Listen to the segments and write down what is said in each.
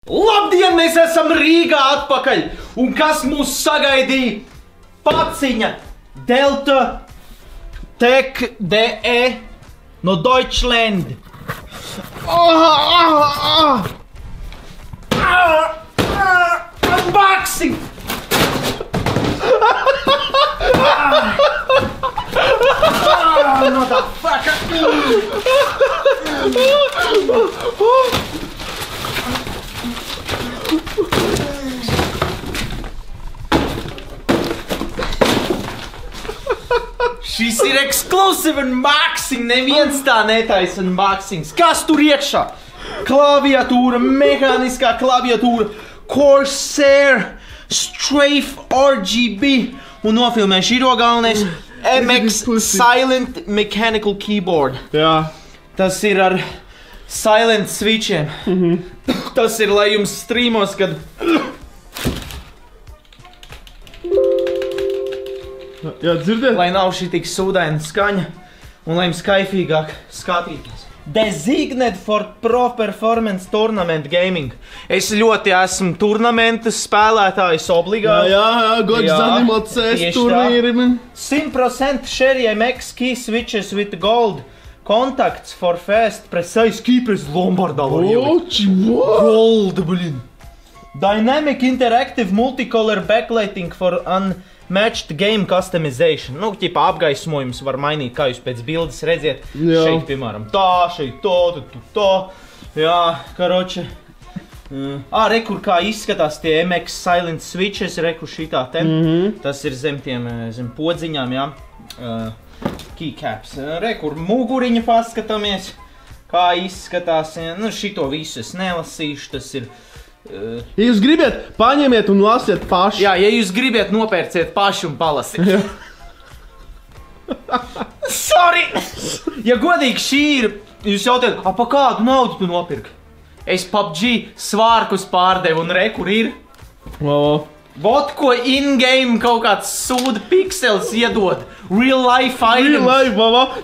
Labdien, mēs esam Rīgā atpakaļ! Un kas mūs sagaidīja? Paciņa Delta Tech DE no Deutschland. Unboxing! Motherfucker! Šis ir exclusive unboxing, neviens tā netaisa unboxings. Kas tur iekšā? Klaviatūra, mehāniskā klaviatūra, Corsair Strafe RGB un nofilmē širo galvenais MX Silent Mechanical Keyboard. Jā. Tas ir ar silent switchiem. Tas ir, lai jums streamos, kad... Jā, dzirdiet? Lai nav šī tik sūdaina skaņa un lai jums kaifīgāk skatīties. Designed for Pro Performance Tournament Gaming. Es ļoti esmu turnamenta spēlētājs obligāti. Jā, gods Animal CS turnīri. 100% Sherry MX key switches with gold. Contacts for fast precise key press Lombardā. Gold, blin. Dynamic interactive multicolor backlighting for unmatched game customization. Nu, ķipa apgaismojums var mainīt, kā jūs pēc bildes redziet. Jā. Šeit, piemēram, tā, šeit to. Jā, karoči. Rekur, kā izskatās tie MX Silent Switches, rekur šitā te. Tas ir zem podziņām, jā. Keycaps. Rekur muguriņa paskatāmies, kā izskatās. Nu, šito visu es nelasīšu, tas ir... Ja jūs gribiet, paņemiet un lasiet paši. Jā, ja jūs gribiet, nopērciet paši un palasiet. Sorry! Ja godīgi šī ir, jūs jautājat, pa kādu naudu tu nopirki? Es PUBG svārkus pārdevu un rekur ir. Vot ko in-game kaut kāds sūda piksels iedod. Real life items. Real life,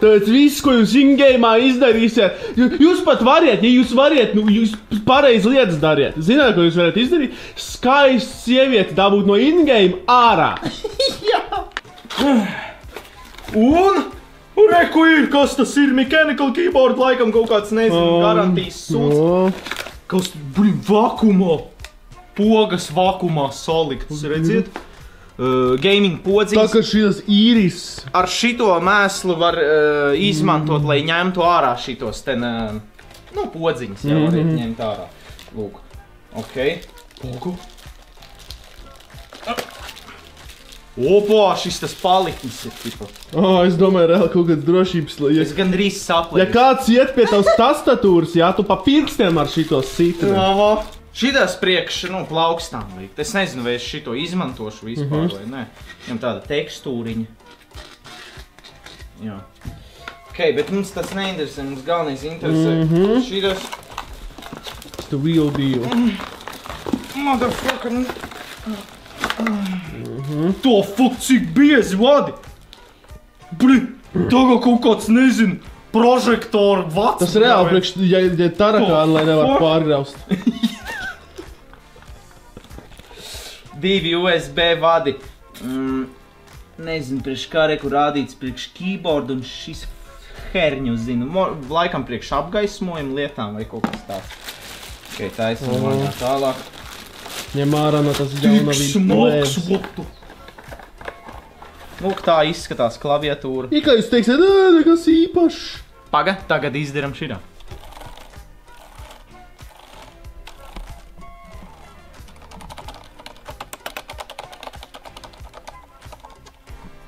tāpēc viss, ko jūs in-gameā izdarīsiet. Jūs pat variet, ja jūs variet, nu, jūs pareizi lietas dariet. Zināt, ko jūs varat izdarīt? Skaists sievieti dabūt no in-game ārā. Jā. Un reku ir, kas tas ir? Mechanical keyboard, laikam kaut kāds, nezinu, garantijas sūds. Kas, vakumā. Pogas vakumā saliktas, redziet? Gaming podziņas. Tā kā šīs īris. Ar šito mēslu var izmantot, lai ņemtu ārā šitos ten, nu, podziņas, jau variet ņemt ārā. Lūk. Ok. Lūku. Opā, šis tas paliknis ir, tipa. Es domāju, reāli kaut kāds drošības... Es gandrīz saplēšu. Ja kāds iet pie tavs tastatūras, jā, tu pa pirkstiem ar šitos sitri. Šitas priekš, nu, plaukstām likt. Es nezinu, vai es šito izmantošu vispār, vai ne. Viņam tāda tekstūriņa. Jā. Ok, bet mums tas neinteresē, mums galvenais interesē. Šitas... The real deal. Motherfucker. To fuck, cik biezi vadi. Tagad kaut kāds, nezinu, prožektoru vats. Tas reāli priekš, ja tarakāni, lai nevar pārgraust. 2 USB vadi. Nezinu, priekš kā reku rādīts priekš keyboard un šis herņu zinu. Laikam priekš apgaismojumu lietām vai kaut kas tāds. Ok, taisam manā tālāk. Ņem ārā no tas jaunavītas lēvs. Lūk, tā izskatās klaviatūra. Ja kā jūs teiksiet, nekas īpašs. Paga, tagad izdaram širā.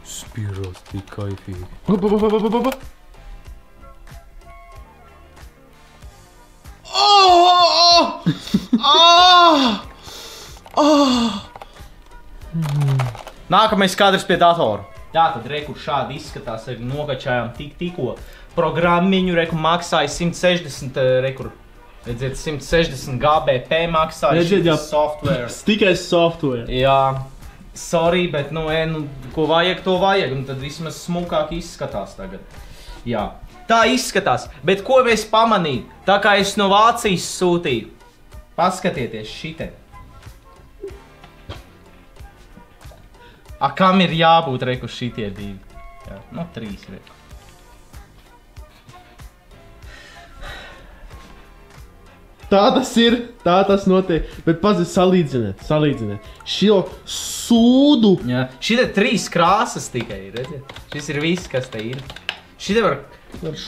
Spirās tik kaifīgi. Nākamais kadrs pie datora. Tātad, reku šādi izskatās, nogačājām tikko. Programmiņu, reku, maksāja 160, reku, redziet, 160 GBP maksāja šis software. Tikai software. Jā. Sorry, bet, nu, ko vajag, to vajag, un tad vismaz smukāk izskatās tagad. Jā. Tā izskatās, bet ko mēs pamanīju? Tā kā es no Vācijas sūtīju, Paskatieties šitai. Kam ir jābūt, reku, šitie 2? Jā, 3, reku. Tā tas ir, tā tas notiek, bet salīdziniet. Šo sūdu. Jā, šitie 3 krāsas tikai ir, redziet? Šis ir viss, kas te ir. Šitie var,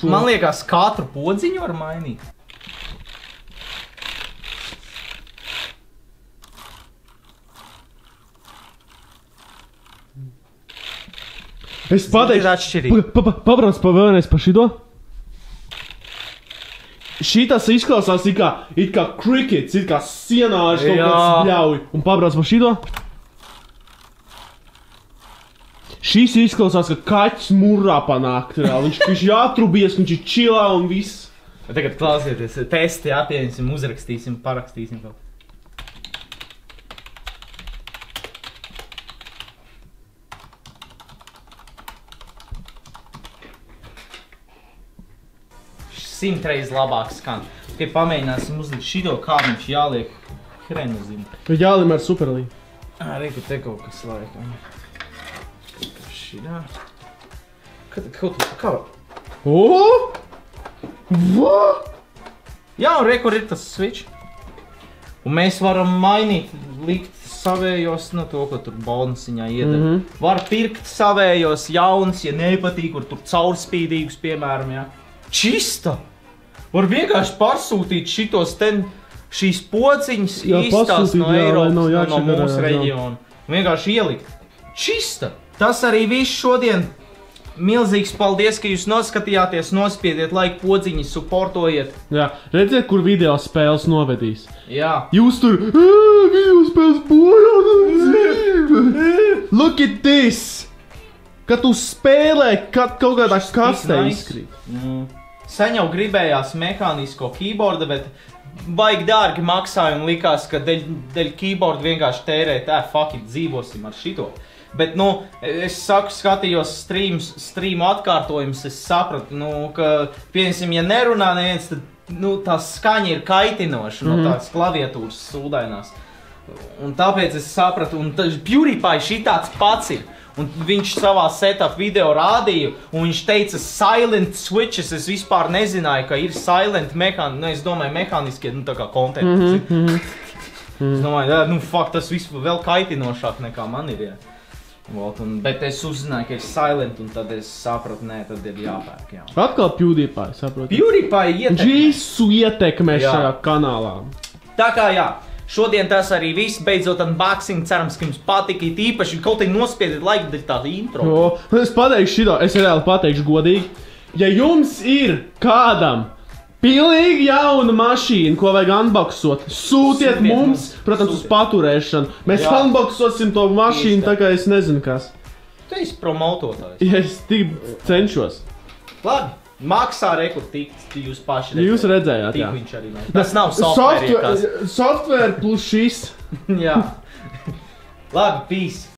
man liekas, katru podziņu var mainīt. Es pateikšu, pabrauc vēlreiz par šito. Šitas izklausās it kā crickets, it kā sienāži kaut kāds bļauj. Un pabrauc par šito. Šis izklausās, ka kaķis murrā panākt. Viņš jāatrubies, viņš ir čilā un viss. Tagad klausieties, testi pieņemsim, uzrakstīsim, parakstīsim kaut. Simtreiz labāk skan. Tikai pamēģināsim uzlikt šito, kā viņš jāliek. Hrenu zinu. Jālim ar superlīgu. Reiku te kaut kas laikam. Šitā. Kā? Jā, un rekur ir tas switch. Un mēs varam mainīt, likt savējos, to, ko tur bonasiņā iedara. Var pirkt savējos jauns, ja nepatīk, kur tur caurspīdīgus, piemēram, jā. Čista! Var vienkārši pārsūtīt šīs pociņas īstās no Eiropas, no mūsu reģiona. Vienkārši ielikt. Čista! Tas arī viss šodien. Milzīgs paldies, ka jūs noskatījāties, nospiediet laiku podziņas, supportojiet. Jā, redziet, kur video spēles novedīs. Jā. Jūs tur, video spēles bojā, look at this! Kad tu spēlē, kad kaut kādā kastē izkrīt. Sen jau gribējās mehānisko keyboardu, bet baigi dārgi maksāja un likās, ka dēļ keyboardu vienkārši tērēt, fuck it, dzīvosim ar šito. Bet, es saku, skatījos streamu atkārtojumus, es sapratu, ka, piemēram, ja nerunā neviens, tad, tā skaņa ir kaitinoša no tās klaviatūras sūdainās. Un tāpēc es sapratu, un PewDiePie šitāds pats ir. Un viņš savā setup video rādīja, un viņš teica silent switches, es vispār nezināju, ka ir silent es domāju, mehāniskie, tā kā kontenti. Es domāju, fuck, tas viss vēl kaitinošāk nekā man ir, jā. Bet es uzzināju, ka ir silent, un tad es sapratu, tad ir jāpērk, jā. Atkal PewDiePie, saprotu. PewDiePie ietekmē. Visu ietekmē šajā kanālā. Tā kā jā. Šodien tas arī viss, beidzot unboxing, cerams, ka jums patika, īpaši kaut arī nospiediet laiku dēļ tādu intro. Es pateikšu šito, es reāli pateikšu godīgi. Ja jums ir kādam pilnīgi jauna mašīna, ko vajag unboxot, sūtiet mums, protams, uz paturēšanu. Mēs unboxosim to mašīnu, tā kā es nezinu kas. Tu esi promototājs. Ja es tik cenšos. Labi. Maksā rekur tikt, jūs paši redzējāt. Jūs redzējāt, jā. Tik viņš arī nav. Tas nav software, software plus šis. Jā. Labi, peace.